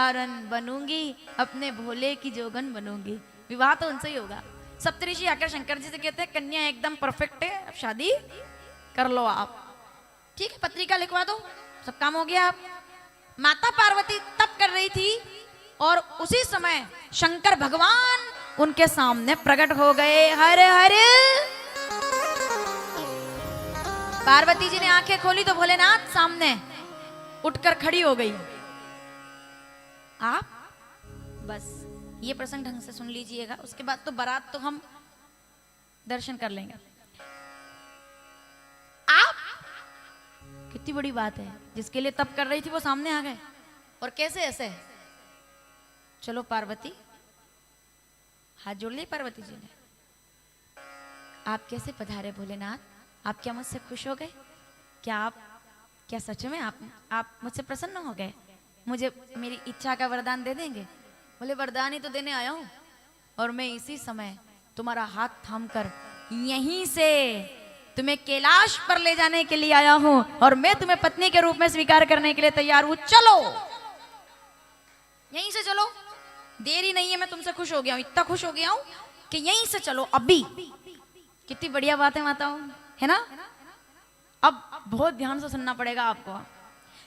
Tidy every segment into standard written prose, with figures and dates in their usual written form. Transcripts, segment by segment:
कारण बनूंगी, अपने भोले की जोगन बनूंगी। विवाह तो उनसे ही होगा। सप्तऋषि आकर शंकर जी से कहते हैं कन्या एकदम परफेक्ट है, अब शादी कर लो आप। ठीक है, पत्रिका लिखवा दो, सब काम हो गया। आप माता पार्वती तप कर रही थी और उसी समय शंकर भगवान उनके सामने प्रकट हो गए। हरे हरे। पार्वती जी ने आंखें खोली तो भोलेनाथ सामने उठकर खड़ी हो गई। आप बस ये प्रसंग ढंग से सुन लीजिएगा, उसके बाद तो बारात तो हम दर्शन कर लेंगे। आप कितनी बड़ी बात है, जिसके लिए तप कर रही थी वो सामने आ गए। और कैसे ऐसे? चलो पार्वती, हाथ जोड़ लिए पार्वती जी ने। आप कैसे पधारे भोलेनाथ? आप क्या मुझसे खुश हो गए? क्या सच में आप मुझसे प्रसन्न हो गए? मुझे मेरी इच्छा का वरदान दे देंगे? बोले वरदान ही तो देने आया हूं, और मैं इसी समय तुम्हारा हाथ थामकर यहीं से तुम्हें कैलाश पर ले जाने के लिए आया हूं, और मैं तुम्हें पत्नी के रूप में स्वीकार करने के लिए तैयार हूं। चलो यहीं से चलो, देरी नहीं है, मैं तुमसे खुश हो गया हूं, इतना खुश हो गया हूं कि यहीं से चलो अभी। कितनी बढ़िया बात है माताओं, है ना? अब बहुत ध्यान से सुनना पड़ेगा आपको।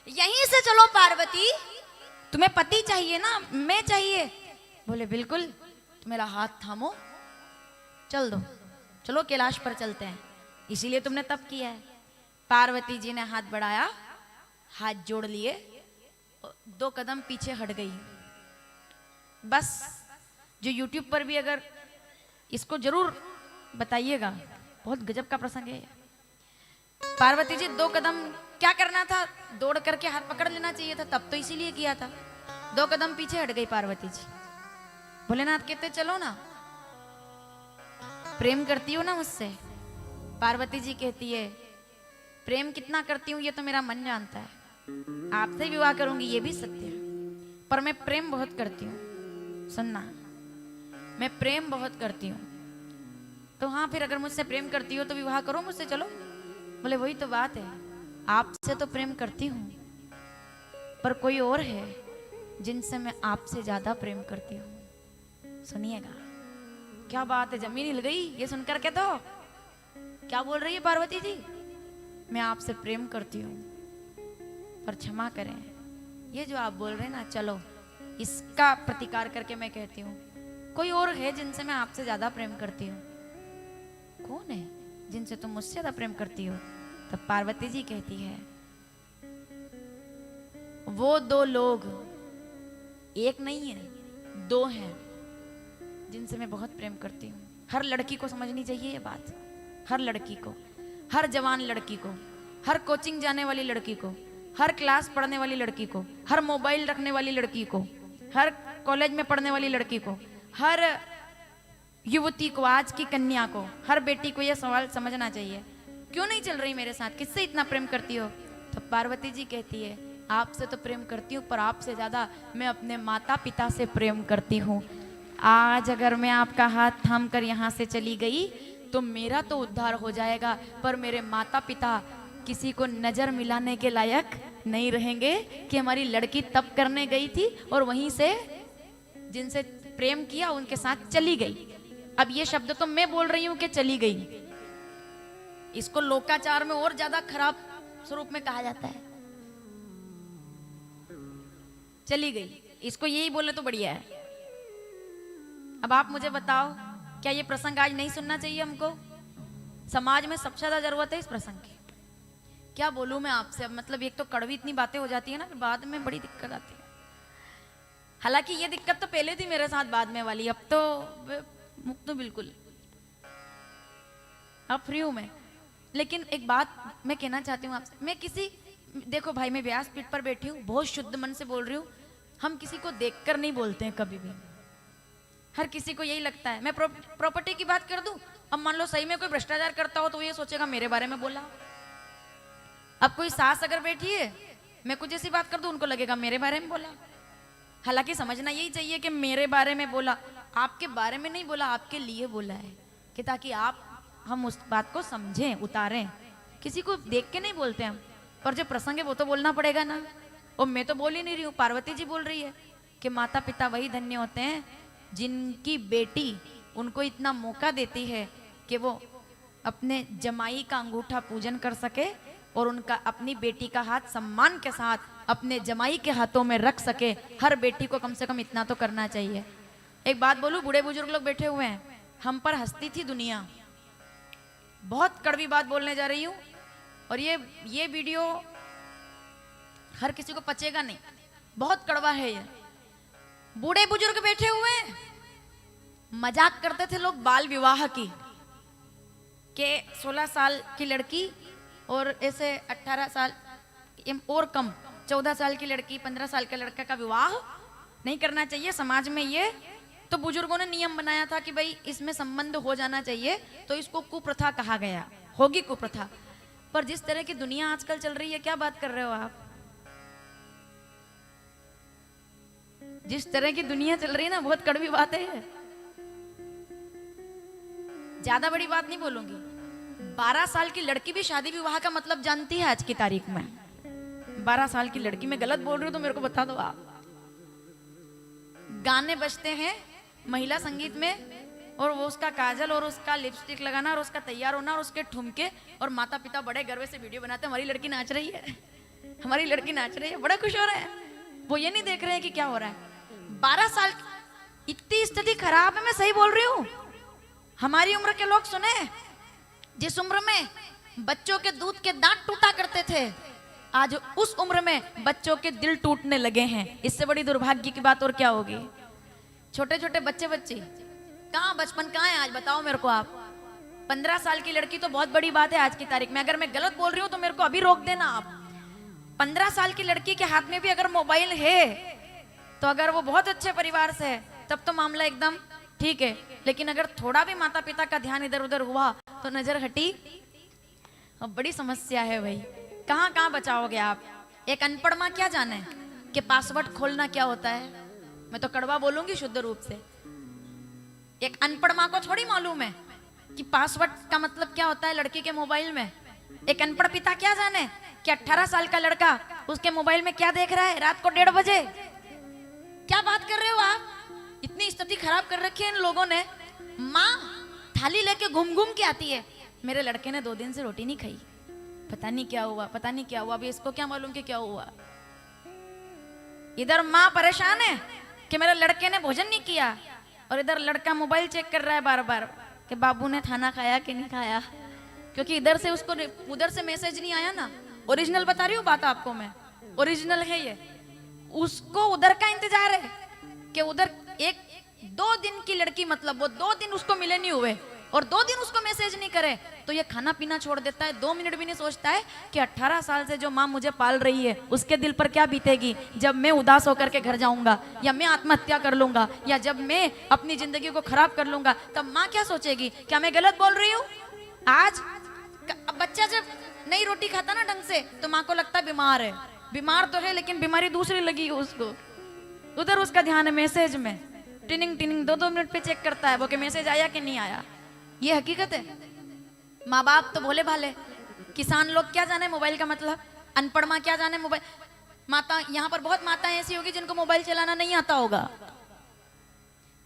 यहीं से चलो पार्वती, तुम्हें पति चाहिए ना, मैं चाहिए। बोले बिल्कुल, तो मेरा हाथ थामो, चल दो, चलो कैलाश पर चलते हैं, इसीलिए तुमने तप किया है। पार्वती जी ने हाथ बढ़ाया, हाथ जोड़ लिए, 2 कदम पीछे हट गई। बस जो YouTube पर भी अगर इसको जरूर बताइएगा, बहुत गजब का प्रसंग है। पार्वती जी 2 कदम, क्या करना था? दौड़ करके हाथ पकड़ लेना चाहिए था, तब तो इसीलिए किया था। 2 कदम पीछे हट गई पार्वती जी। भोलेनाथ कहते चलो ना, प्रेम करती हो ना मुझसे? पार्वती जी कहती है प्रेम कितना करती हूँ ये तो मेरा मन जानता है, आपसे विवाह करूंगी ये भी सत्य है, पर मैं प्रेम बहुत करती हूँ। सुनना, मैं प्रेम बहुत करती हूँ। तो हाँ, फिर अगर मुझसे प्रेम करती हो तो विवाह करो मुझसे, चलो। बोले वही तो बात है, आपसे तो प्रेम करती हूँ, पर कोई और है जिनसे मैं आपसे ज्यादा प्रेम करती हूँ। सुनिएगा, क्या बात है, जमीन हिल गई ये सुनकर के। तो क्या बोल रही है पार्वती जी? मैं आपसे प्रेम करती हूँ, पर क्षमा करें, ये जो आप बोल रहे हैं ना, चलो इसका प्रतिकार करके मैं कहती हूँ कोई और है जिनसे मैं आपसे ज्यादा प्रेम करती हूँ। कौन है जिनसे तुम मुझसे ज्यादा प्रेम करती हो? तब पार्वती जी कहती है वो 2 लोग, एक नहीं है 2 हैं जिनसे मैं बहुत प्रेम करती हूँ। हर लड़की को समझनी चाहिए ये बात, हर लड़की को, हर जवान लड़की को, हर कोचिंग जाने वाली लड़की को, हर क्लास पढ़ने वाली लड़की को, हर मोबाइल रखने वाली लड़की को, हर कॉलेज में पढ़ने वाली लड़की को, हर युवती को, आज की कन्या को, हर बेटी को यह सवाल समझना चाहिए, क्यों नहीं चल रही मेरे साथ, किससे इतना प्रेम करती हो? तो पार्वती जी कहती है आपसे तो प्रेम करती हूँ, पर आपसे ज्यादा मैं अपने माता पिता से प्रेम करती हूँ। आज अगर मैं आपका हाथ थाम कर यहाँ से चली गई तो मेरा तो उद्धार हो जाएगा, पर मेरे माता पिता किसी को नजर मिलाने के लायक नहीं रहेंगे कि हमारी लड़की तप करने गई थी और वहीं से जिनसे प्रेम किया उनके साथ चली गई। अब ये शब्द तो मैं बोल रही हूं कि चली गई, इसको लोकाचार में और ज्यादा खराब स्वरूप में कहा जाता है, चली गई, इसको यही बोले तो बढ़िया है। अब आप मुझे बताओ, क्या ये प्रसंग आज नहीं सुनना चाहिए हमको? समाज में सबसे ज्यादा जरूरत है इस प्रसंग की। क्या बोलूं मैं आपसे, अब मतलब एक तो कड़वी इतनी बातें हो जाती है ना, बाद में बड़ी दिक्कत आती है। हालांकि ये दिक्कत तो पहले थी मेरे साथ, बाद में वाली, अब तो मुक्त हूं बिल्कुल, अब फ्री हूं मैं। लेकिन एक बात मैं कहना चाहती हूँ आपसे, मैं किसी, देखो भाई, मैं व्यासपीठ पर बैठी हूँ, बहुत शुद्ध मन से बोल रही हूँ, हम किसी को देखकर नहीं बोलते हैं कभी भी। हर किसी को यही लगता है, मैं प्रॉपर्टी की बात कर दूं, अब मान लो सही में कोई भ्रष्टाचार करता हो तो ये सोचेगा मेरे बारे में बोला। अब कोई सास अगर बैठी है, मैं कुछ ऐसी बात कर दूं, उनको लगेगा मेरे बारे में बोला। हालांकि समझना यही चाहिए कि मेरे बारे में बोला, आपके बारे में नहीं बोला, आपके लिए बोला है, कि ताकि हम उस बात को समझें, उतारें। किसी को देख के नहीं बोलते हम, पर जो प्रसंग है वो तो बोलना पड़ेगा ना। और मैं तो बोल ही नहीं रही हूँ, पार्वती जी बोल रही है, कि माता पिता वही धन्य होते हैं जिनकी बेटी उनको इतना मौका देती है कि वो अपने जमाई का अंगूठा पूजन कर सके और उनका अपनी बेटी का हाथ सम्मान के साथ अपने जमाई के हाथों में रख सके। हर बेटी को कम से कम इतना तो करना चाहिए। एक बात बोलूं, बूढ़े बुजुर्ग लोग बैठे हुए हैं, हम पर हंसती थी दुनिया। बहुत कड़वी बात बोलने जा रही हूं और ये वीडियो हर किसी को पचेगा नहीं, बहुत कड़वा है ये। बूढ़े बुजुर्ग बैठे हुए हैं, मजाक करते थे लोग बाल विवाह की, के 16 साल की लड़की और ऐसे 18 साल और कम 14 साल की लड़की 15 साल के लड़का का विवाह नहीं करना चाहिए समाज में। ये तो बुजुर्गों ने नियम बनाया था कि भाई इसमें संबंध हो जाना चाहिए, तो इसको कुप्रथा कहा गया, होगी कुप्रथा। पर जिस तरह की दुनिया आजकल चल रही है, क्या बात कर रहे हो आप? जिस तरह की दुनिया चल रही है ना, बहुत कड़वी बात है। ज्यादा बड़ी बात नहीं बोलूंगी। 12 साल की लड़की भी शादी विवाह का मतलब जानती है आज की तारीख में। 12 साल की लड़की, मैं गलत बोल रही हूं तो मेरे को बता दो आप। गाने बजते हैं महिला संगीत में और वो उसका काजल और उसका लिपस्टिक लगाना और उसका तैयार होना और उसके ठुमके, और माता पिता बड़े गर्व से वीडियो बनाते हैं, हमारी लड़की नाच रही है, हमारी लड़की नाच रही है, बड़ा खुश हो रहे हैं। वो ये नहीं देख रहे हैं कि क्या हो रहा है। 12 साल, इतनी स्थिति खराब है, मैं सही बोल रही हूँ। हमारी उम्र के लोग सुने, जिस उम्र में बच्चों के दूध के दांत टूटा करते थे, आज उस उम्र में बच्चों के दिल टूटने लगे हैं। इससे बड़ी दुर्भाग्य की बात और क्या होगी। छोटे छोटे बच्चे कहाँ, बचपन कहाँ है आज, बताओ मेरे को आप। 15 साल की लड़की तो बहुत बड़ी बात है आज की तारीख में। अगर मैं गलत बोल रही हूँ तो मेरे को अभी रोक देना आप। 15 साल की लड़की के हाथ में भी अगर मोबाइल है तो अगर वो बहुत अच्छे परिवार से है तब तो मामला एकदम ठीक है, लेकिन अगर थोड़ा भी माता पिता का ध्यान इधर उधर हुआ तो नजर हटी, अब बड़ी समस्या है भाई। कहाँ कहाँ बचाओगे आप। एक अनपढ़ माँ क्या जाने कि पासवर्ड खोलना क्या होता है। मैं तो कड़वा बोलूंगी शुद्ध रूप से। एक अनपढ़ माँ को थोड़ी मालूम है कि पासवर्ड का मतलब क्या होता है लड़की के मोबाइल में। एक अनपढ़ पिता क्या जाने कि 18 साल का लड़का उसके मोबाइल में क्या देख रहा है रात को 1:30 बजे। क्या बात कर रहे हो आप। इतनी स्थिति खराब कर रखी है इन लोगों ने। माँ थाली लेके घूम घूम के आती है, मेरे लड़के ने 2 दिन से रोटी नहीं खाई, पता नहीं क्या हुआ, पता नहीं क्या हुआ। अभी इसको क्या मालूम कि क्या हुआ। इधर माँ परेशान है कि मेरे लड़के ने भोजन नहीं किया, और इधर लड़का मोबाइल चेक कर रहा है बार बार कि बाबू ने खाना खाया कि नहीं खाया, क्योंकि इधर से उसको उधर से मैसेज नहीं आया ना। ओरिजिनल बता रही हूँ बात आपको मैं, ओरिजिनल है ये। उसको उधर का इंतजार है कि उधर 1-2 दिन की लड़की, मतलब वो 2 दिन उसको मिले नहीं हुए और 2 दिन उसको मैसेज नहीं करे तो ये खाना पीना छोड़ देता है। 2 मिनट भी नहीं सोचता है कि 18 साल से जो माँ मुझे पाल रही है उसके दिल पर क्या बीतेगी जब मैं उदास होकर के घर जाऊंगा, या मैं आत्महत्या कर लूंगा, या जब मैं अपनी जिंदगी को खराब कर लूंगा, तब माँ क्या सोचेगी। क्या मैं गलत बोल रही हूँ। आज बच्चा जब नई रोटी खाता ना ढंग से तो माँ को लगता है बीमार है। बीमार तो है लेकिन बीमारी दूसरी लगी है उसको। उधर उसका ध्यान है मैसेज में, टिनिंग टिनिंग 2-2 मिनट पे चेक करता है वो कि मैसेज आया कि नहीं आया। ये हकीकत है। माँ बाप तो भोले भाले, किसान लोग क्या जाने मोबाइल का मतलब, अनपढ़ माँ क्या जाने मोबाइल। माता, यहाँ पर बहुत माताएं ऐसी होगी जिनको मोबाइल चलाना नहीं आता होगा।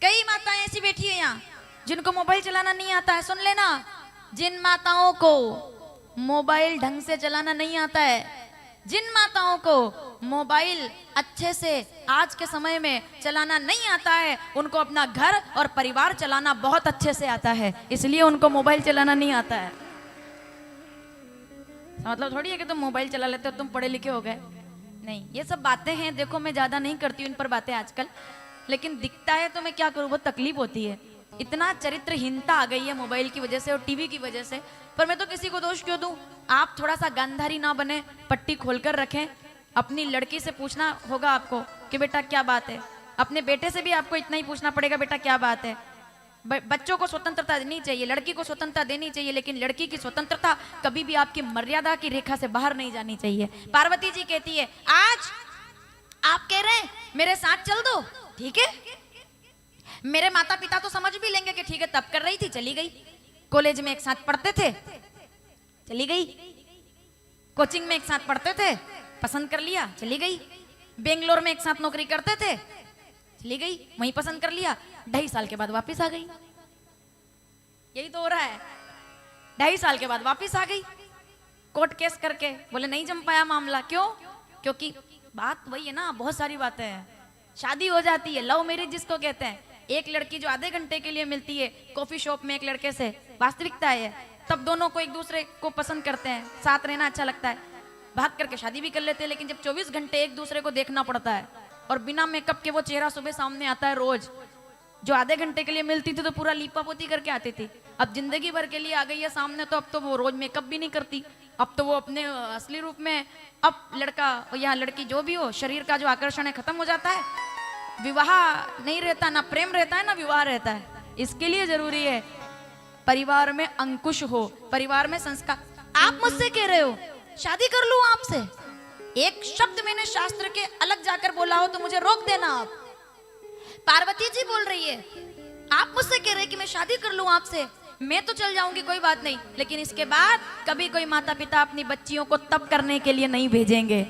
कई माताएं ऐसी बैठी है यहाँ जिनको मोबाइल चलाना नहीं आता है। सुन लेना, जिन माताओं को मोबाइल ढंग से चलाना नहीं आता है, जिन माताओं को मोबाइल अच्छे से आज के समय में चलाना नहीं आता है, उनको अपना घर और परिवार चलाना बहुत अच्छे से आता है, इसलिए उनको मोबाइल चलाना नहीं आता है। मतलब थोड़ी है कि तुम मोबाइल चला लेते हो तुम पढ़े लिखे हो गए, नहीं। ये सब बातें हैं, देखो मैं ज्यादा नहीं करती हूँ इन पर बातें आजकल, लेकिन दिखता है तो मैं क्या करूँ, बहुत तकलीफ होती है। इतना चरित्रहीनता आ गई है मोबाइल की वजह से और टीवी की वजह से। पर मैं तो किसी को दोष क्यों दूं। आप थोड़ा सा गांधारी ना बने, पट्टी खोलकर रखें। अपनी लड़की से पूछना होगा आपको कि बेटा क्या बात है। अपने बेटे से भी आपको इतना ही पूछना पड़ेगा, बेटा क्या बात है। बच्चों को स्वतंत्रता देनी चाहिए, लड़की को स्वतंत्रता देनी चाहिए, लेकिन लड़की की स्वतंत्रता कभी भी आपकी मर्यादा की रेखा से बाहर नहीं जानी चाहिए। पार्वती जी कहती है, आज आप कह रहे हैं मेरे साथ चल दो, ठीक है। मेरे माता पिता तो समझ भी लेंगे कि ठीक है, तब कर रही थी चली गई। कॉलेज में एक साथ पढ़ते थे, चली गई। कोचिंग में एक साथ पढ़ते थे, पसंद कर लिया, चली गई। बेंगलोर में एक साथ नौकरी करते थे, चली गई, वहीं पसंद कर लिया, 2.5 साल के बाद वापस आ गई। यही तो हो रहा है, 2.5 साल के बाद वापस आ गई कोर्ट केस करके। बोले नहीं जम पाया मामला, क्यों? क्योंकि बात वही है ना, बहुत सारी बातें हैं। शादी हो जाती है, लव मैरिज जिसको कहते हैं, एक लड़की जो आधे घंटे के लिए मिलती है कॉफी शॉप में एक लड़के से, वास्तविकता है, तब दोनों को एक दूसरे को पसंद करते हैं, साथ रहना अच्छा लगता है, भाग करके शादी भी कर लेते हैं। लेकिन जब 24 घंटे एक दूसरे को देखना पड़ता है और बिना मेकअप के वो चेहरा सुबह सामने आता है रोज, जो आधे घंटे के लिए मिलती थी तो पूरा लीपा पोती करके आती थी, अब जिंदगी भर के लिए आ गई है सामने, तो अब तो वो रोज मेकअप भी नहीं करती, अब तो वो अपने असली रूप में, अब लड़का या लड़की जो भी हो, शरीर का जो आकर्षण है खत्म हो जाता है, विवाह नहीं रहता, ना प्रेम रहता है ना विवाह रहता है। इसके लिए जरूरी है परिवार में अंकुश हो, परिवार में संस्कार। आप मुझसे कह रहे हो शादी कर लूं आपसे, एक शब्द मैंने शास्त्र के अलग जाकर बोला हो तो मुझे रोक देना। आप पार्वती जी बोल रही है, आप मुझसे कह रहे हैं कि मैं शादी कर लूं आपसे, मैं तो चल जाऊंगी कोई बात नहीं, लेकिन इसके बाद कभी कोई माता पिता अपनी बच्चियों को तप करने के लिए नहीं भेजेंगे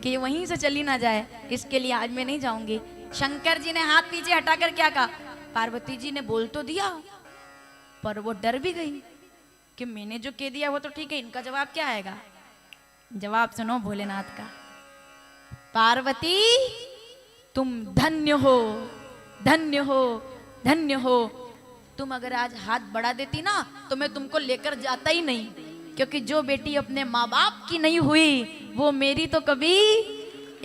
कि वहीं से चली ना जाए, इसके लिए आज मैं नहीं जाऊंगी। शंकर जी ने हाथ पीछे हटाकर क्या कहा, पार्वती जी ने बोल तो दिया पर वो डर भी गई कि मैंने जो कह दिया वो तो ठीक है, इनका जवाब क्या आएगा। जवाब सुनो भोलेनाथ का, पार्वती तुम धन्य हो, धन्य हो, धन्य हो। तुम अगर आज हाथ बढ़ा देती ना तो मैं तुमको लेकर जाता ही नहीं, क्योंकि जो बेटी अपने माँ बाप की नहीं हुई वो मेरी तो कभी,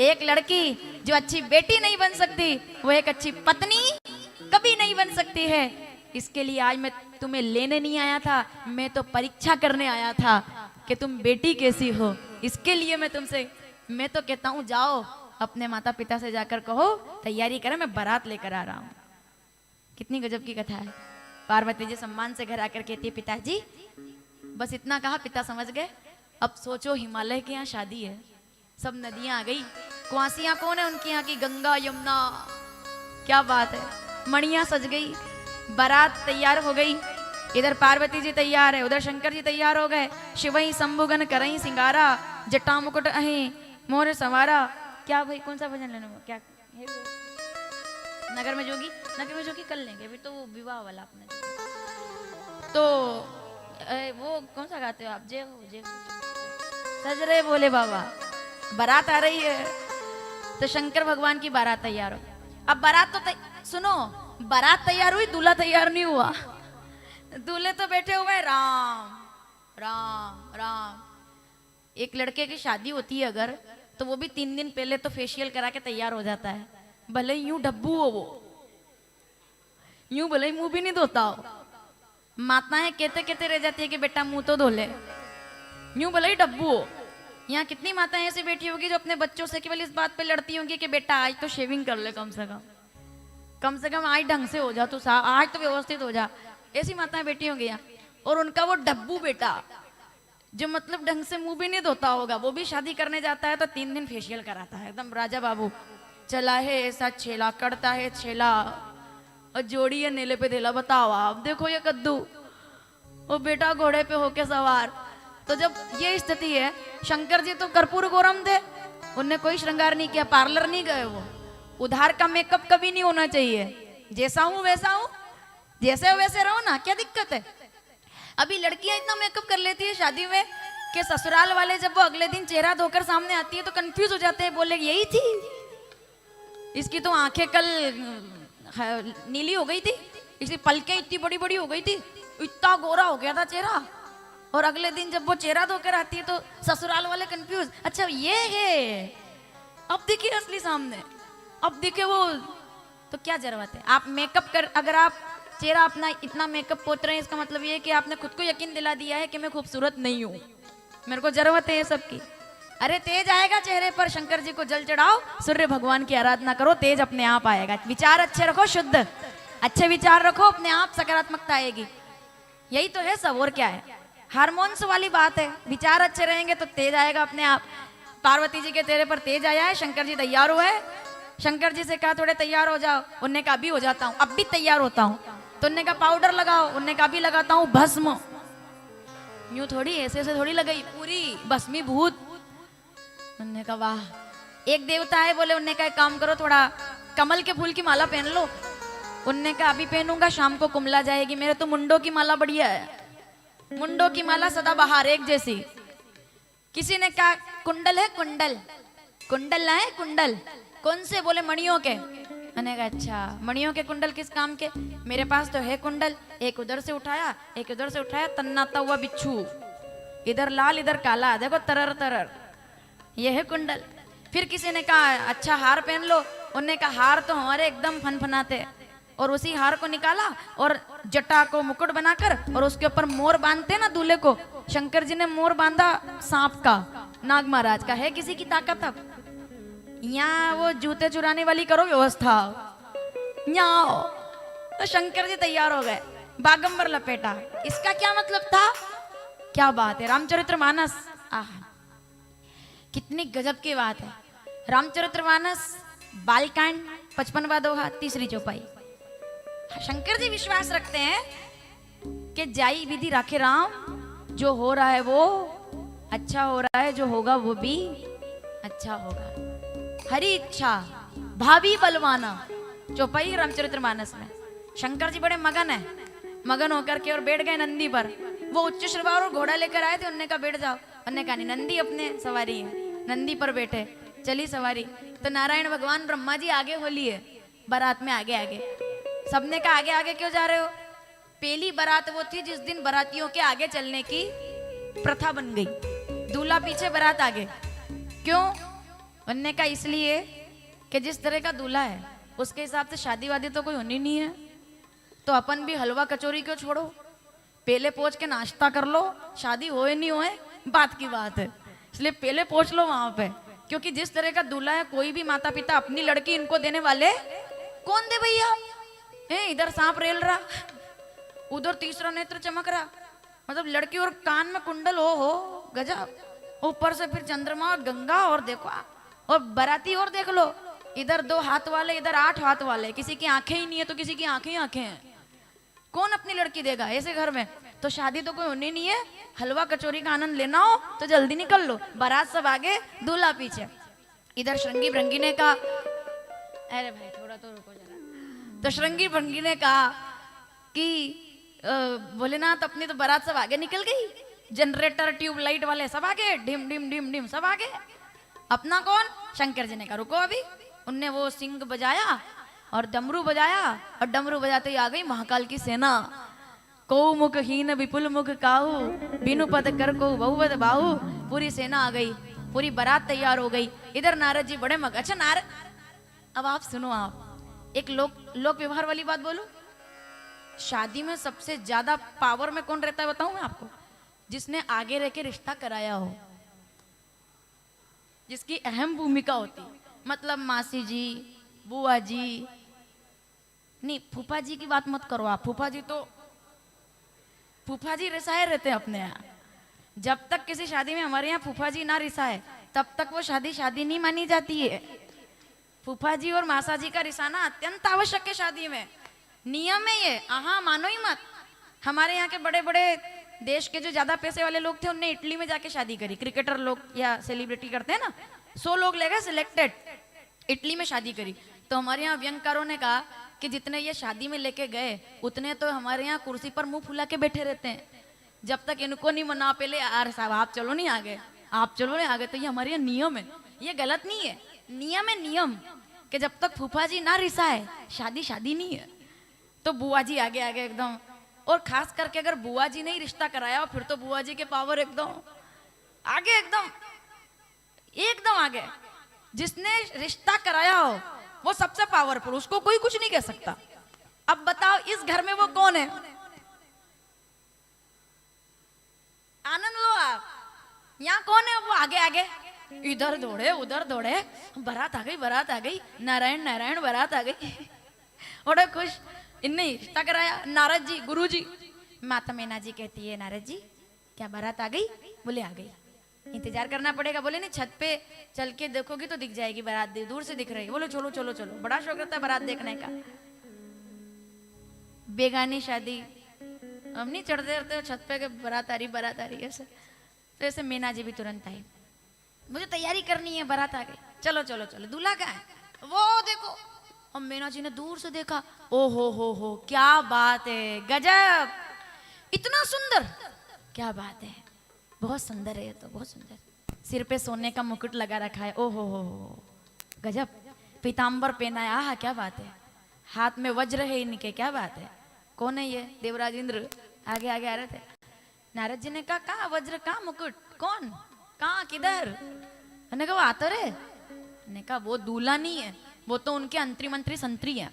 एक लड़की जो अच्छी बेटी नहीं बन सकती वो एक अच्छी पत्नी कभी नहीं बन सकती है। इसके लिए आज मैं तुम्हें लेने नहीं आया था, मैं तो परीक्षा करने आया था कि तुम बेटी कैसी हो। इसके लिए मैं तुमसे, मैं तो कहता हूँ जाओ अपने माता पिता से जाकर कहो तैयारी करें, मैं बारात लेकर आ रहा हूँ। कितनी गजब की कथा है। पार्वती जी सम्मान से घर आकर कहती है, पिताजी, बस इतना कहा, पिता समझ गए। अब सोचो हिमालय के यहाँ शादी है, सब नदियां आ गई, कुआसियां कौन है उनके यहाँ की, गंगा यमुना, क्या बात है, मणियां सज गई, बारात तैयार हो गई, इधर पार्वती जी तैयार है, उधर शंकर जी तैयार हो गए। शिवई शंभुगन करई सिंगारा, जटा मुकुट अहि मोर सवारा। क्या भाई, कौन सा भजन लेना, क्या है नगर में जोगी, नगर में जोगी कर लेंगे, अभी तो विवाह वाला अपने तो वो कौन सा गाते हो आप, जय हो जय हो सज रहे बोले बाबा। बारात आ रही है तो शंकर भगवान की बारात तैयार हो। अब बारात तो सुनो, बारात तैयार हुई, दूल्हा तैयार नहीं हुआ। दूल्हे तो बैठे हुए राम राम राम। एक लड़के की शादी होती है अगर, तो वो भी 3 दिन पहले तो फेशियल करा के तैयार हो जाता है, भले यूं डब्बू हो वो, यूं भले मुंह भी नहीं धोता हो। माताएं कहते कहते रह जाती है कि बेटा मुंह तो धो ले, यूं भले ही डब्बू हो। यहाँ कितनी माताएं ऐसी बैठी होगी जो अपने बच्चों से केवल इस बात पे लड़ती होंगी कि बेटा आज तो शेविंग कर ले, कम से कम आज ढंग से हो जा, तो आज तो व्यवस्थित हो जा। ऐसी माताएं बैठी होंगी यहाँ, और उनका वो डब्बू बेटा जो मतलब ढंग से मुंह भी नहीं धोता होगा, वो भी शादी करने जाता है तो 3 दिन फेशियल कराता है, एकदम राजा बाबू। चला है ऐसा छेला, करता है छेला, और जोड़ी है नेले पे धेला। बताओ आप, देखो ये कद्दू, वो बेटा घोड़े पे होके सवार। तो जब ये स्थिति है, शंकर जी तो कर्पूर गौरम थे, उनने कोई श्रृंगार नहीं किया, पार्लर नहीं गए वो। उधार का मेकअप कभी नहीं होना चाहिए, जैसा हूं वैसा हूं, जैसे हो वैसे रहो ना, क्या दिक्कत है। अभी लड़कियां इतना मेकअप कर लेती है शादी में कि ससुराल वाले जब वो अगले दिन चेहरा धोकर सामने आती है तो कंफ्यूज हो जाते हैं, बोले यही थी, इसकी तो आंखें कल नीली हो गई थी, इसकी पलकें इतनी बड़ी बड़ी हो गई थी, इतना गोरा हो गया था चेहरा। और अगले दिन जब वो चेहरा धोकर आती है तो ससुराल वाले कंफ्यूज, अच्छा ये है, अब देखिए असली सामने, अब दिखे वो। तो क्या जरूरत है आप मेकअप कर, अगर आप चेहरा अपना इतना मेकअप पोत रहे हैं, इसका मतलब ये है कि आपने खुद को यकीन दिला दिया है कि मैं खूबसूरत नहीं हूँ, मेरे को जरूरत है ये सब की। अरे तेज आएगा चेहरे पर, शंकर जी को जल चढ़ाओ, सूर्य भगवान की आराधना करो, तेज अपने आप आएगा। विचार अच्छे रखो, शुद्ध अच्छे विचार रखो, अपने आप सकारात्मकता आएगी। यही तो है सब, और क्या है, हार्मोन्स वाली बात है। विचार अच्छे रहेंगे तो तेज आएगा अपने आप। पार्वती जी के चेहरे पर तेज आया है, शंकर जी तैयार हुए। शंकर जी से कहा थोड़े तैयार हो जाओ, उनने कहा अभी हो जाता हूँ, अब भी तैयार होता हूँ। तो उनने कहा पाउडर लगाओ, उनने कहा अभी लगाता हूँ भस्म। यूं थोड़ी, ऐसे ऐसे थोड़ी लगाई, पूरी भस्मीभूत। उन्होंने कहा वाह, एक देवता है, बोले उन्होंने कहा काम करो, थोड़ा कमल के फूल की माला पहन लो। उनने कहा अभी पहनूंगा, शाम को कुमला जाएगी। मेरे तो मुंडों की माला बढ़िया है, मुंडों की माला सदाबहार एक जैसी। किसी ने कहा कुंडल है, कुंडल कुंडल लाए, कुंडल कौन से? बोले मणियों के। मैंने कहा अच्छा, मणियों के कुंडल किस काम के? मेरे पास तो है कुंडल, एक उधर से उठाया, एक उधर से उठाया, तन्नाता हुआ बिच्छू, इधर लाल इधर काला, देखो तरर तरर, ये है कुंडल। फिर किसी ने कहा अच्छा हार पहन लो। उनने कहा हार तो हमारे एकदम फनफनाते, और उसी हार को निकाला और जटा को मुकुट बनाकर और उसके ऊपर मोर बांधते ना दूल्हे को। शंकर जी ने मोर बांधा सांप का, नाग महाराज का। है किसी की ताकत? अब यहाँ वो जूते चुराने वाली करो व्यवस्था, यहाँ तो शंकर जी तैयार हो गए, बागंबर लपेटा। इसका क्या मतलब था? क्या बात है, रामचरितमानस, आह कितनी गजब की बात है। रामचरितमानस बालकांड 55वां दोहा, तीसरी चौपाई। शंकर जी विश्वास रखते हैं कि जाई विधि राखे राम, जो हो रहा है वो अच्छा हो रहा है, जो होगा वो भी अच्छा होगा। हरी इच्छा भाभी बलवाना, चौपाई रामचरितमानस में। शंकर जी बड़े मगन है, मगन होकर के और बैठ गए नंदी पर। वो उच्च श्रवा और घोड़ा लेकर आए थे, उनने कहा बैठ जाओ। उनने कहा नहीं, नंदी अपने सवारी है, नंदी पर बैठे, चली सवारी। तो नारायण भगवान ब्रह्मा जी आगे हो लिए बारात में, आगे आगे। सबने कहा आगे आगे क्यों जा रहे हो? पहली बारात वो थी जिस दिन बारातियों के आगे चलने की प्रथा बन गई, दूल्हा पीछे बारात आगे। क्यों? उनने कहा इसलिए कि जिस तरह का दूल्हा है उसके हिसाब से शादी वादी तो कोई होनी नहीं है, तो अपन भी हलवा कचौरी क्यों छोड़ो, पहले पहुंच के नाश्ता कर लो, शादी होए नहीं होए बात की बात है, इसलिए पहले पहुंच लो वहां पे। क्योंकि जिस तरह का दूल्हा है, कोई भी माता पिता अपनी लड़की इनको देने वाले कौन दे भैया? इधर सांप रेल रहा, उधर तीसरा नेत्र चमक रहा, मतलब लड़की और कान में कुंडल हो गजब, ऊपर से फिर चंद्रमा और गंगा, और देखो और बाराती और देख लो, इधर 2 हाथ वाले, इधर 8 हाथ वाले, किसी की आंखें ही नहीं है तो किसी की आंखें ही आंखें हैं। कौन अपनी लड़की देगा ऐसे घर में? तो शादी तो कोई होनी नहीं है, हलवा कचौरी का आनंद लेना हो तो जल्दी निकल लो। बारात सब आगे, दूल्हा पीछे। इधर श्रृंगी भृंगी ने कहा, अरे भाई थोड़ा तो रुको जरा। तो श्रृंगी भृंगी ने कहा कि भोलेनाथ अपनी तो बारात सब आगे निकल गई, जनरेटर ट्यूबलाइट वाले सब आगे, डिम डिम डिम डिम सब आगे, अपना कौन? शंकर जी ने कहा रुको अभी। उनने वो सिंह बजाया और डमरू बजाया, और डमरू बजाते ही आ गई महाकाल की सेना। को मुख हीन विपुल मुख काहू, बिनु पद कर को बहुवद बाहू। पूरी सेना आ गई, पूरी बारात तैयार हो गई। इधर नारद जी बड़े मग। अच्छा नारद, अब आप सुनो, आप एक लोक व्यवहार वाली बात बोलूं, शादी में सबसे ज्यादा पावर में कौन रहता है बताऊं मैं आपको? जिसने आगे रह के रिश्ता कराया हो, जिसकी अहम भूमिका होती, मतलब मासी जी, बुआ जी, नहीं फूफा जी की बात मत करो आप, फूफा जी रिसाए रहते हैं अपने यहाँ। जब तक किसी शादी में हमारे यहाँ फूफा जी ना रिसाए तब तक वो शादी शादी नहीं मानी जाती है। फूफा जी और मासा जी का रिसाना अत्यंत आवश्यक है शादी में, नियम है ये, आहा मानो ही मत। हमारे यहाँ के बड़े बड़े देश के जो ज्यादा पैसे वाले लोग थे, उनने इटली में जाके शादी करी। क्रिकेटर लोग या सेलिब्रिटी करते हैं ना, 100 लोग ले गए सिलेक्टेड, इटली में शादी करी। तो हमारे यहाँ व्यंगकारों ने कहा कि जितने ये शादी में लेके गए उतने तो हमारे यहाँ कुर्सी पर मुंह फुला के बैठे रहते हैं। जब तक इनको नहीं मना, पहले यार साहब आप चलो नहीं आगे, आप चलो नहीं आगे। तो ये हमारे यहाँ नियम है, ये गलत नहीं है, नियम है नियम, कि जब तक फूफा जी ना रिसाए शादी शादी नहीं है। तो बुआ जी आगे आगे एकदम, और खास करके अगर बुआ जी ने ही रिश्ता कराया हो फिर तो बुआ जी के पावर एकदम आगे, एकदम एकदम आगे। जिसने रिश्ता कराया हो वो सबसे पावरफुल, उसको कोई कुछ नहीं कह सकता। अब बताओ इस घर में वो कौन है? आनंद लो आप, यहाँ कौन है? वो आगे आगे, इधर दौड़े उधर दौड़े, बारात आ गई, बारात आ गई, नारायण नारायण बारात आ गई। बड़ा खुश, इनने रिश्ता कराया। नारद जी, गुरु जी, माता मैना जी कहती है नारद जी क्या बारात आ गई? बोले आ गई। इंतजार करना पड़ेगा। बोले नहीं, छत पे चल के देखोगी तो दिख जाएगी बारात, दूर से दिख रही है। बोलो चलो चलो चलो, बड़ा शौक रहता है बारात देखने का। बेगानी शादी, हम नहीं चढ़ते रहते छत पे के बारात आ रही ऐसे। तो ऐसे मीना जी भी तुरंत आई, मुझे तैयारी करनी है, बारात आ गई। चलो चलो चलो, दूल्हा कहाँ है? वो देखो और मीना जी ने दूर से देखा, ओ हो, क्या बात है, गजब, इतना सुंदर, क्या बात है, बहुत सुंदर है ये तो, बहुत सुंदर। सिर पे सोने का मुकुट लगा रखा है, ओ हो, गजब, पीताम्बर पहना है, आहा क्या बात है, हाथ में वज्र है इनके, क्या बात है। कौन है ये? देवराज इंद्र आगे आगे आ रहे थे। नारद जी ने कहा, कहाँ वज्र, कहाँ मुकुट, कौन, कहाँ, किधर? मैंने कहा वो आतर है। ने कहा वो दूल्हा नहीं है, वो तो उनके अंतरी मंत्री संतरी है,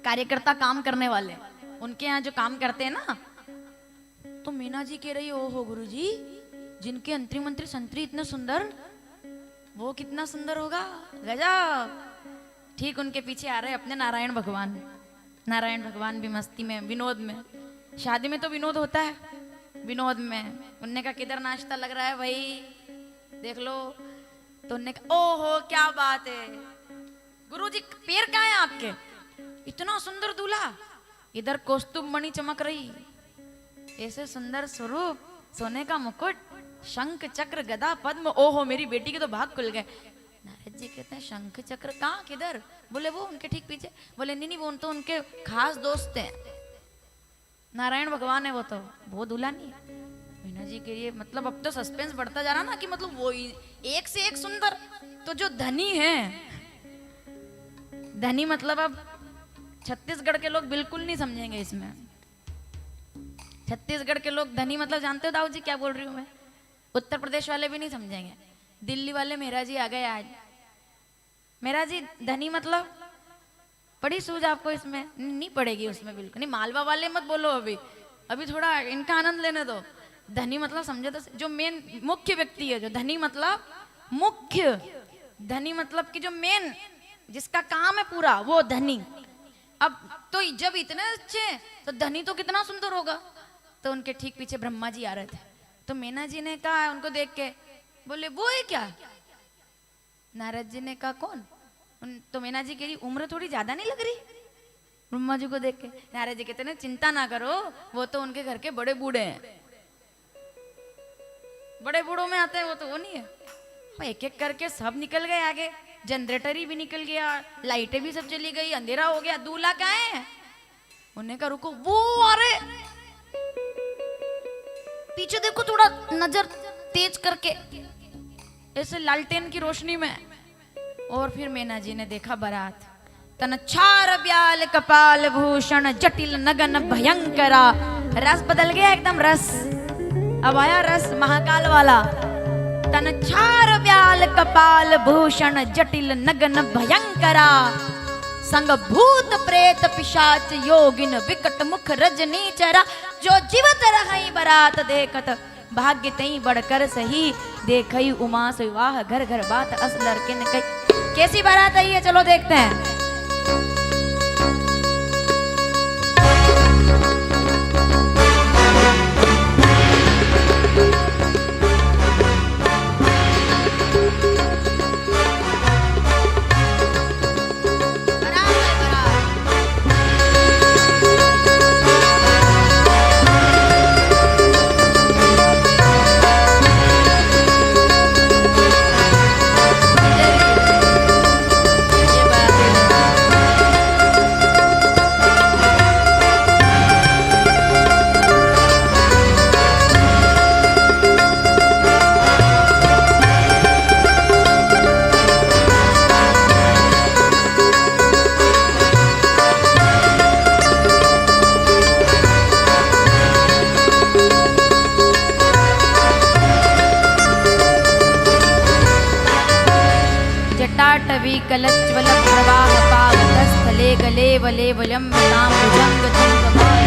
कार्यकर्ता, काम करने वाले, उनके यहाँ जो काम करते हैं ना। तो मीना जी कह रही है, ओहो गुरुजी, जिनके अंतरी मंत्री संतरी इतने सुंदर, वो कितना सुंदर होगा, गजब। ठीक उनके पीछे आ रहे अपने नारायण भगवान। नारायण भगवान भी मस्ती में, विनोद में, शादी में तो विनोद होता है, विनोद में उनने का किधर नाश्ता लग रहा है भाई, देख लो। तो उनने कहा, ओहो क्या बात है गुरुजी, पैर कहाँ है आपके, इतना सुंदर दूल्हा, इधर कौस्तुभ मणि चमक रही, ऐसे सुंदर स्वरूप, सोने का मुकुट, शंख चक्र गदा पद्म, ओहो मेरी बेटी के तो भाग खुल गए। नारद जी कहते हैं, शंख चक्र कहाँ, किधर? बोले वो उनके ठीक पीछे। बोले नहीं वो तो उनके खास दोस्त हैं, नारायण भगवान है वो दूल्हा नहीं है। मीना जी के लिए मतलब अब तो सस्पेंस बढ़ता जा रहा ना, कि मतलब वो एक से एक सुंदर। तो जो धनी है, धनी मतलब अब छत्तीसगढ़ के लोग बिल्कुल नहीं समझेंगे इसमें। छत्तीसगढ़ के लोग धनी मतलब जानते हो दाऊ जी क्या बोल रही हूँ मैं? उत्तर प्रदेश वाले भी नहीं समझेंगे, दिल्ली वाले। मेरा जी आ गए आज, मेरा जी धनी मतलब पड़ी सूझ आपको इसमें? नहीं पड़ेगी उसमें बिल्कुल नहीं। मालवा वाले मत बोलो, अभी थोड़ा इनका आनंद लेने दो। धनी मतलब समझे तो, जो मेन मुख्य व्यक्ति है, जो धनी मतलब मुख्य, धनी मतलब कि जो मेन जिसका काम है पूरा, वो धनी। अब तो जब इतने अच्छे तो धनी तो कितना सुंदर होगा। तो उनके ठीक पीछे ब्रह्मा जी आ रहे थे, तो मीना जी ने कहा उनको देख के, बोले वो है क्या? नारद जी ने कहा कौन? तो मीना जी कह रही, उम्र थोड़ी ज्यादा नहीं लग रही ब्रह्मा जी को देख के? नारद जी कहते ना, चिंता ना करो, वो तो उनके घर के बड़े बूढ़े हैं, बड़े बूढ़ों में आते हैं वो, तो वो नहीं है। एक एक करके सब निकल गए आगे, जनरेटर ही भी निकल गया, लाइटें भी सब चली गई, अंधेरा हो गया। दूल्हा कहाँ है? उन्हें कहा रुको, वो अरे पीछे देखो, थोड़ा नजर तेज करके, ऐसे लालटेन की रोशनी में। और फिर मीना जी ने देखा बारात, तन छार ब्याल कपाल भूषण जटिल नगन भयंकरा। रस बदल गया एकदम, रस अब आया, रस महाकाल वाला। तन छार ब्याल कपाल भूषण जटिल नगन भयंकरा, संग भूत प्रेत पिशाच योगिन विकट मुख रजनी चरा। जो जीवत रही बरात देखत, भाग्य तई बढ़कर सही, देखई उमा से विवाह घर घर बात अस लड़किन कई। कैसी बारात आई है, चलो देखते हैं। जटाटवी कलज्वल प्रवाह पावतस्थले गले वले वलम नाम भुजंग तुंगमाल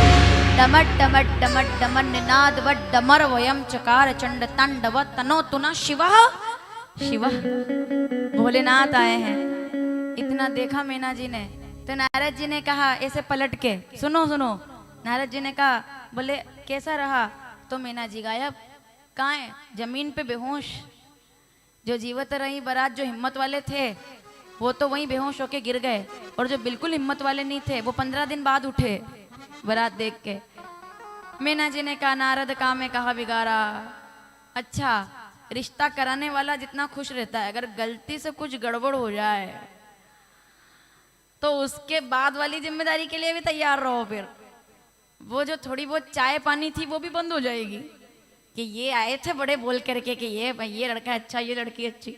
डमट डमट डमट डमन निनाद वट डमर वयम चकार चंड तांडव तनो तुना शिवा। शिवा भोलेनाथ आए हैं। इतना देखा मीना जी ने, तो नारद जी ने कहा ऐसे पलट के, सुनो सुनो। नारद जी ने कहा, बोले कैसा रहा? तो मीना जी गायब, कहाँ है? जमीन पे बेहोश। जो जीवत रही बारात, जो हिम्मत वाले थे वो तो वहीं बेहोश होके गिर गए, और जो बिल्कुल हिम्मत वाले नहीं थे वो 15 दिन बाद उठे बारात देख के। मीना जी ने कहा, नारद काम में कहा बिगाड़ा। अच्छा, रिश्ता कराने वाला जितना खुश रहता है, अगर गलती से कुछ गड़बड़ हो जाए तो उसके बाद वाली जिम्मेदारी के लिए भी तैयार रहो। फिर वो जो थोड़ी बहुत चाय पानी थी वो भी बंद हो जाएगी कि ये आए थे बड़े बोल करके कि ये भाई ये लड़का अच्छा, ये लड़की अच्छी।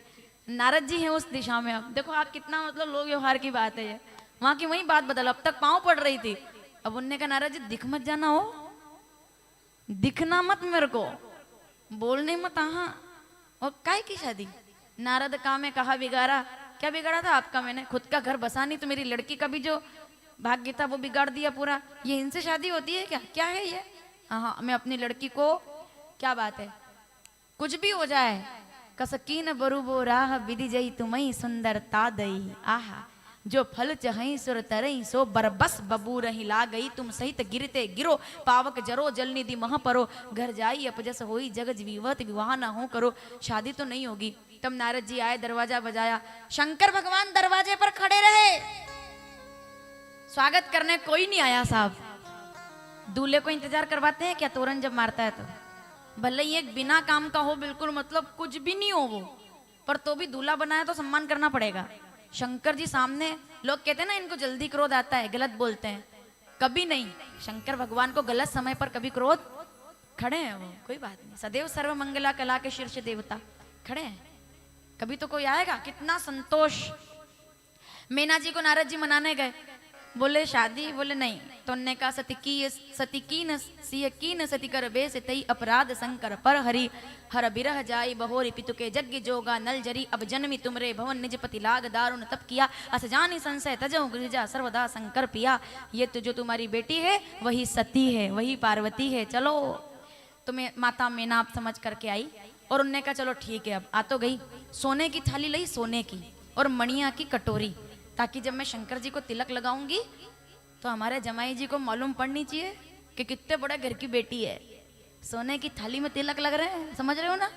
नारद जी हैं उस दिशा में। अब देखो आप कितना मतलब लोग व्यवहार की बात है ये। वहां की वही बात बदल, अब तक पाँव पड़ रही थी, अब उनने कहा नारद जी दिख मत जाना हो, दिखना मत मेरे को, बोलने मत। हाँ और काय की शादी? नारद का में कहा बिगाड़ा। क्या बिगाड़ा था आपका? मैंने खुद का घर बसा नहीं तो मेरी लड़की का भी जो भाग्य था वो बिगाड़ दिया पूरा। ये इनसे शादी होती है क्या? क्या है ये? हाँ मैं अपनी लड़की को, क्या बात है, कुछ भी हो जाए, कसकीन बरूबो राह विधि जई तुम्हें सुंदरता दई, आहा जो फल चहई सुर तरई सो बरबस बबू रही ला गई, तुम सहित गिरते गिरो पावक जरो जल निधि मह परो, घर जाई अपजस होई जग जीवत विवाह ना हो करो। शादी तो नहीं होगी। तब नारद जी आए, दरवाजा बजाया, शंकर भगवान दरवाजे पर खड़े रहे, स्वागत करने कोई नहीं आया। साहब दूल्हे को इंतजार करवाते हैं क्या? तोरन जब मारता है तो भले ही एक बिना काम का हो, बिल्कुल मतलब कुछ भी नहीं हो वो, पर तो भी दूल्हा बनाया तो सम्मान करना पड़ेगा। शंकर जी सामने, लोग कहते हैं ना इनको जल्दी क्रोध आता है, गलत बोलते हैं, कभी नहीं। शंकर भगवान को गलत समय पर कभी क्रोध, खड़े हैं वो, कोई बात नहीं। सदैव सर्व मंगला कला के शीर्ष देवता खड़े हैं, कभी तो कोई आएगा। कितना संतोष। मीना जी को नारद जी मनाने गए, बोले शादी, बोले नहीं। तो उनने कहा सतिकीन सती कर बेस तई अपराध शंकर पर हरि हर बिरह जाई बहोरी पितु के जग्ग जोगा नल जरी, अब जन्मी तुमरे भवन निज पति लाग दारुण तप किया, अस जानी संशय तजो गिरिजा सर्वदा शंकर पिया। ये तो जो तुम्हारी बेटी है वही सती है, वही पार्वती है, चलो। तुम्हें माता मीना आप समझ करके आई और उनने कहा चलो ठीक है। अब आ तो गई, सोने की थाली लाई, सोने की, और मणिया की कटोरी, ताकि जब मैं शंकर जी को तिलक लगाऊंगी तो हमारे जमाई जी को मालूम पड़नी चाहिए कि कितने बड़े घर की बेटी है। सोने की थाली में तिलक लग रहे हैं, समझ रहे हो ना।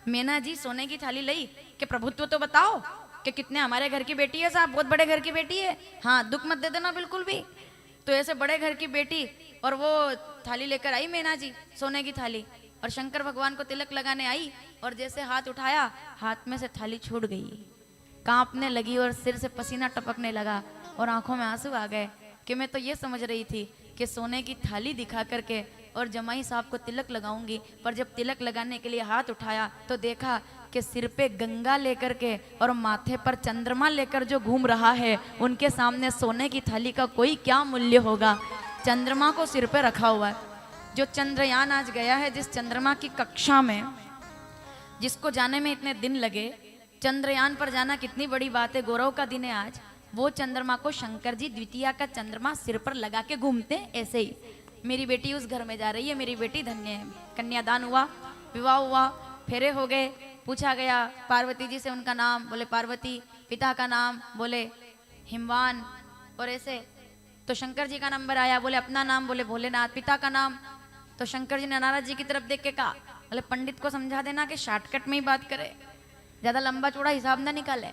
मीना जी सोने की थाली लाई कि प्रभुत्व तो बताओ कि कितने हमारे घर की बेटी है साहब, बहुत बड़े घर की बेटी है, हाँ दुख मत दे देना बिल्कुल भी। तो ऐसे बड़े घर की बेटी, और वो थाली लेकर आई मीना जी, सोने की थाली, और शंकर भगवान को तिलक लगाने आई, और जैसे हाथ उठाया, हाथ में से थाली छूट गई, कांपने लगी और सिर से पसीना टपकने लगा और आंखों में आंसू आ गए कि मैं तो ये समझ रही थी कि सोने की थाली दिखा करके और जमाई साहब को तिलक लगाऊंगी, पर जब तिलक लगाने के लिए हाथ उठाया तो देखा कि सिर पे गंगा लेकर के और माथे पर चंद्रमा लेकर जो घूम रहा है, उनके सामने सोने की थाली का कोई क्या मूल्य होगा। चंद्रमा को सिर पे रखा हुआ है। जो चंद्रयान आज गया है, जिस चंद्रमा की कक्षा में, जिसको जाने में इतने दिन लगे, चंद्रयान पर जाना कितनी बड़ी बात है, गौरव का दिन है आज। वो चंद्रमा को शंकर जी द्वितीया का चंद्रमा सिर पर लगा के घूमते हैं। ऐसे ही मेरी बेटी उस घर में जा रही है, मेरी बेटी धन्य है। कन्यादान हुआ, विवाह हुआ, फेरे हो गए, पूछा गया पार्वती जी से उनका नाम, बोले पार्वती, पिता का नाम बोले हिमवान, और ऐसे तो शंकर जी का नंबर आया, बोले अपना नाम, बोले भोलेनाथ, पिता का नाम। तो शंकर जी ने नारद जी की तरफ देख के कहा, बोले पंडित को समझा देना कि शॉर्टकट में ही बात करे, ज्यादा लंबा चौड़ा हिसाब ना निकाले,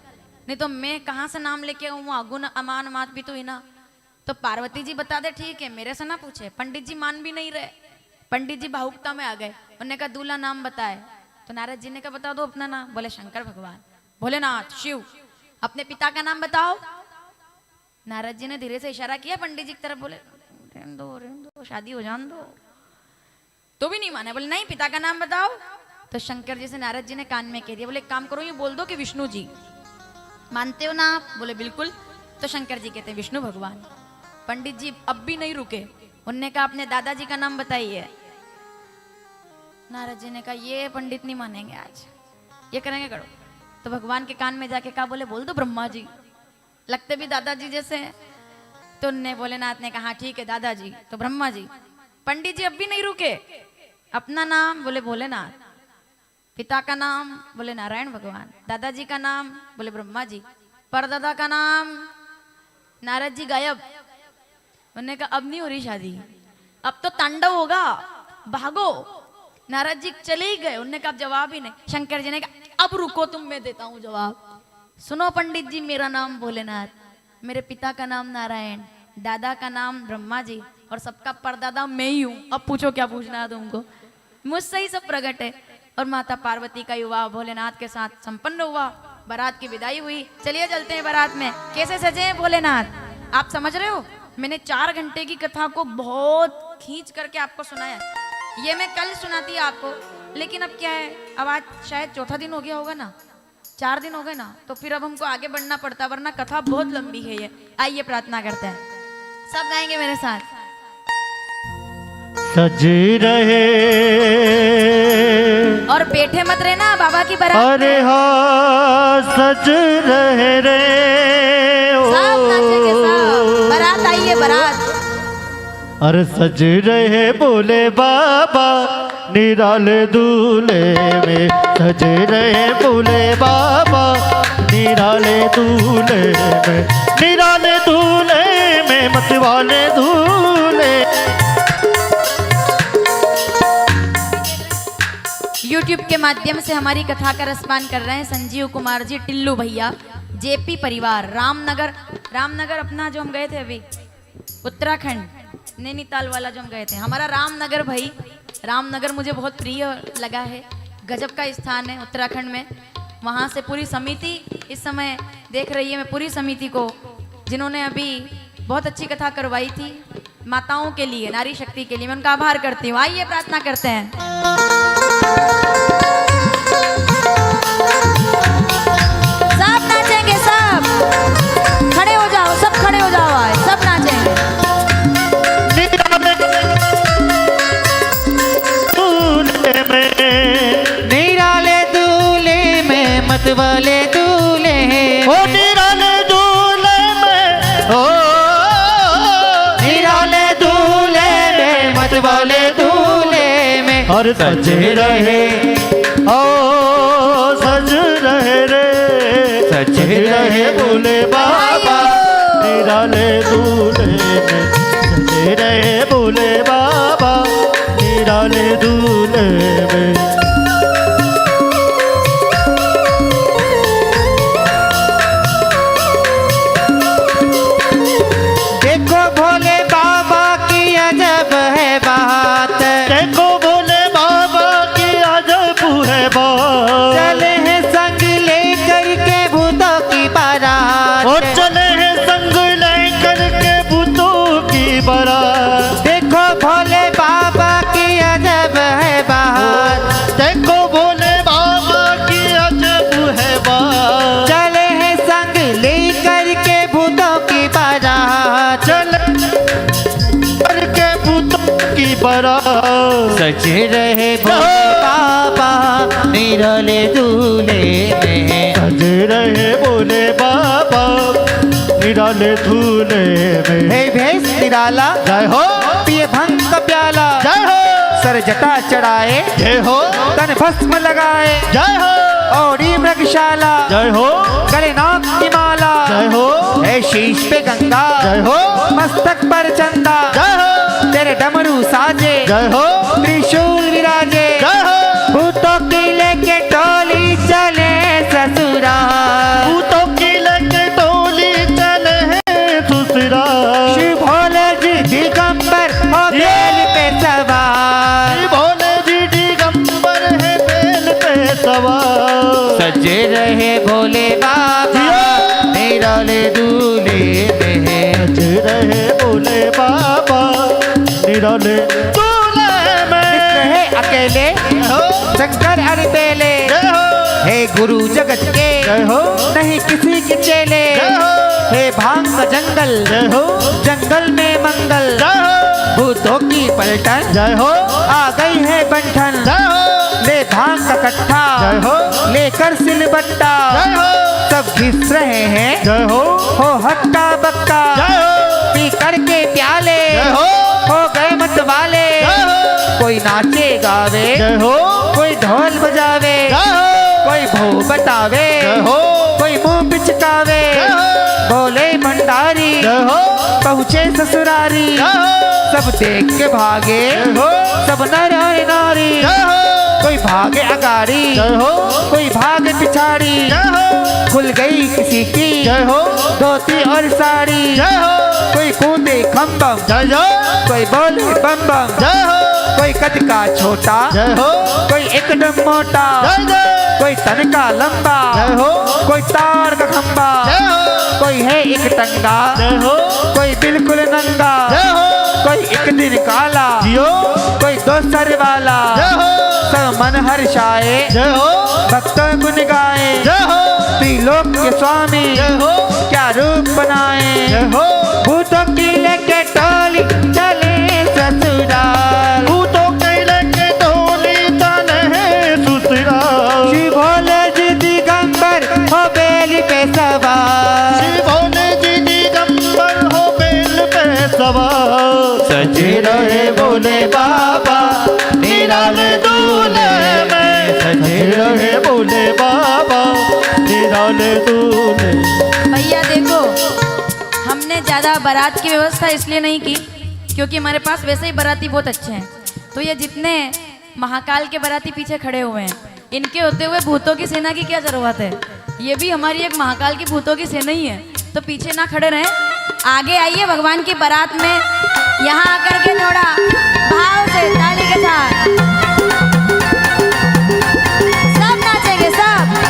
नहीं तो मैं कहाँ से नाम लेके आऊँ, अगुन अमान मात भी तो ही ना। तो पार्वती जी बता दे, ठीक है, मेरे से ना पूछे। पंडित जी मान भी नहीं रहे, पंडित जी भावुकता में आ गए। उन्होंने कहा दूल्हा नाम बताए, तो नारद जी ने कहा बता दो अपना नाम, बोले शंकर भगवान, भोलेनाथ, शिव। अपने पिता का नाम बताओ। नारद जी ने धीरे से इशारा किया पंडित जी की तरफ, बोले रहने दो, शादी हो जान दो। तो भी नहीं माने, बोले नहीं पिता का नाम बताओ। तो शंकर जी से नारद जी ने कान में कह दिया, बोले एक काम करो, ये बोल दो कि विष्णु जी। मानते हो ना आप? बोले बिल्कुल। तो शंकर जी कहते हैं विष्णु भगवान। पंडित जी अब भी नहीं रुके, उनने कहा अपने दादाजी का नाम बताइए। नारद जी ने कहा ये पंडित नहीं मानेंगे आज, ये करेंगे करो। तो भगवान के कान में जाके कहा, बोले बोल दो ब्रह्मा जी, लगते भी दादाजी जैसे हैं। तो उनने भोलेनाथ ने कहा ठीक है दादाजी, तो ब्रह्मा जी। पंडित जी अब भी नहीं रुके, अपना नाम बोले भोलेनाथ, पिता का नाम बोले नारायण भगवान, दादाजी का नाम बोले ब्रह्मा जी, परदादा का नाम। नारद जी गायब। उन्होंने कहा अब नहीं हो रही शादी, अब तो तांडव होगा, भागो। नारद जी चले ही गए। उन्होंने कहा अब जवाब ही नहीं। शंकर जी ने कहा अब रुको तुम, मैं देता हूँ जवाब। सुनो पंडित जी, मेरा नाम भोलेनाथ, मेरे पिता का नाम नारायण, दादा का नाम ब्रह्मा जी, और सबका परदादा मैं ही हूँ। अब पूछो क्या पूछना है तुमको, मुझसे ही सब प्रकट है। और माता पार्वती का विवाह भोलेनाथ के साथ संपन्न हुआ। बारात की विदाई हुई। चलिए चलते हैं बारात में। कैसे सजे हैं भोलेनाथ, आप समझ रहे हो, मैंने 4 घंटे की कथा को बहुत खींच करके आपको सुनाया। ये मैं कल सुनाती आपको, लेकिन अब क्या है, अब आज शायद चौथा दिन हो गया होगा ना, 4 दिन हो गए ना, तो फिर अब हमको आगे बढ़ना पड़ता, वरना कथा बहुत लंबी है ये। आइए प्रार्थना करते हैं, सब गाएंगे मेरे साथ। सज रहे और बैठे मत रहना बाबा की बारात अरे में। हाँ सज रहे रे सब नाचेंगे सब, बारात आई है बारात। अरे सज रहे बोले बाबा निराले दूल्हे में, सज रहे बोले बाबा निराले दूल्हे में, निराले दूल्हे में मतवाले दूल्हे। YouTube के माध्यम से हमारी कथा का रसपान कर रहे हैं संजीव कुमार जी, टिल्लू भैया, जेपी परिवार, रामनगर अपना जो हम गए थे अभी, उत्तराखंड नैनीताल वाला जो हम गए थे, हमारा रामनगर भाई, रामनगर मुझे बहुत प्रिय लगा है, गजब का स्थान है उत्तराखंड में। वहाँ से पूरी समिति इस समय देख रही है, मैं पूरी समिति को जिन्होंने अभी बहुत अच्छी कथा करवाई थी माताओं के लिए, नारी शक्ति के लिए, मैं उनका आभार करती हूँ। आइए प्रार्थना करते हैं। सब नाचेंगे, सब खड़े हो जाओ, सब खड़े हो जाओ, आज सब नाचेंगे। निराले दूल्हे में मतवाले दूल्हे, ओ निराले दूल्हे में, ओ निराले दूल्हे में मतवाले दूल्हे में। और सज रहे ओ सज रहे रे, सज रहे बोले बाबा निराले दूल्हे में, सज रहे बोले बाबा निराले दूल्हे में। देखो भोले बाबा की अजब है बात, देखो भोले बाबा की अजब है बात, चले हैं संग लेकर के भूतों की बारात, और चले हैं संग लेकर के भूतों की बारात। देखो भोले बाबा की अजब है बात, देखो भोले बाबा की अजब है बात, चले हैं संग लेकर के भूतों की बारात, चले करके भूतों की बारात। सज रहे भोले बाबा निराले दूल्हे में, सज रहे बोले बाबा निराले दूल्हे में। हे भेष निराला, जय हो पिए भंग का प्याला, जय हो सर जटा चढ़ाए, जय हो तन भस्म लगाए, जय हो औरी मृगशाला, जय हो गले नाग की माला, जय हो है शीश पे गंगा, जय हो मस्तक पर चंदा, जय हो तेरे डमरू साजे, जय हो त्रिशूल विराजे, जय हो भूतों की लेके टोली चले ससुराल, भूतों की लेके टोली चले हैं ससुराल। शिव भोले जी दिगंबर हो बेल पे सवार, भोले जी दिगंबर है बेल पे सवार। सजे रहे भोले बाबा निराले दूल्हे में, सज रहे बोले बाबा निराले दूल्हे में। रहे अकेले हो शंकर अरबेले, जय हो हे गुरु जगत के जय हो नहीं किसी के चेले, जय हो हे भांग का जंगल जय हो जंगल में मंगल, जय हो भूतों की पलटन जय हो आ गई है बंठन, जय हो ले भांग का कट्ठा जय हो लेकर सिलबट्टा, जय हो सब घिस रहे हैं जय हो हक्का बक्का, जय हो पी करके प्याले जय हो गए मत वाले, जय हो कोई नाचे गावे जय हो कोई ढोल बजावे, जय हो कोई भो बतावे, जय हो कोई मुंह पिचकावे, जय हो बोले भंडारी जय हो पहुँचे ससुरारी, जय हो सब देख के भागे जय हो सब नर और नारी, जय हो कोई भागे अगाड़ी जय हो कोई भागे पिछाड़ी, जय हो खुल गई किसी की जय हो धोती और साड़ी, जय हो कोई कूदे खम बम, जय हो कोई बोले बम बम, जय हो कोई कद का छोटा जय हो कोई एकदम मोटा, जय जय कोई तन का लंबा, जय हो कोई तार का खंबा, जय हो कोई है एक टंगा, जय हो कोई बिल्कुल नंगा, जय हो कोई एक दिन काला, जियो कोई दो सर वाला, जय हो सब मन हर्षाए, जय हो भक्तों गुन गाए, जय हो त्रिलोक के स्वामी जय हो क्या रूप बनाए, जय हो भूतों की लेके टोली चले ससुराल, भूतों के लेके टोली चले ससुराल, श्री भोले जी दिगंबर हो बेली पे सवार, श्री भोले जी दिगंबर हो बेल पे सवार, सजे रहे भोले बाबा निराले दूल्हे में, सजे रहे भोले बाबा निराले दूल्हे। भैया देखो, हमने ज़्यादा बारात की व्यवस्था इसलिए नहीं की क्योंकि हमारे पास वैसे ही बाराती बहुत अच्छे हैं। तो ये जितने महाकाल के बाराती पीछे खड़े हुए हैं, इनके होते हुए भूतों की सेना की क्या जरूरत है? ये भी हमारी एक महाकाल की भूतों की सेना ही है, तो पीछे ना खड़े रहें, आगे आइए भगवान की बारात में, यहाँ आकर के थोड़ा भाव से ताली के साथ सब नाचेंगे सब।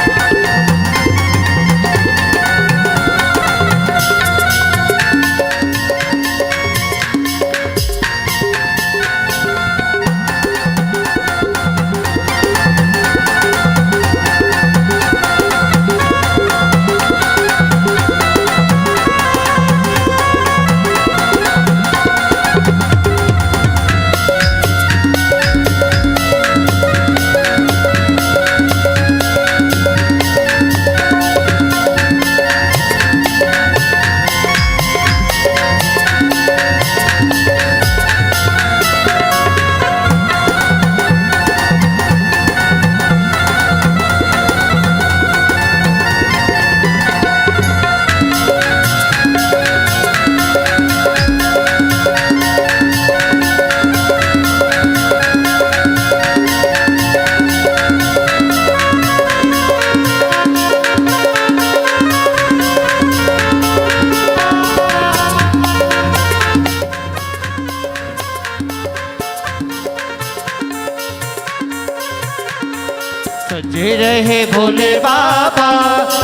सजे रहे भोले बाबा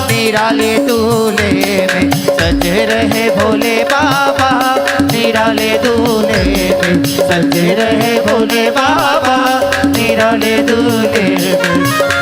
निराले दूल्हे में, सजे रहे भोले बाबा निराले दूल्हे में, सजे रहे भोले बाबा निराले दूल्हे में।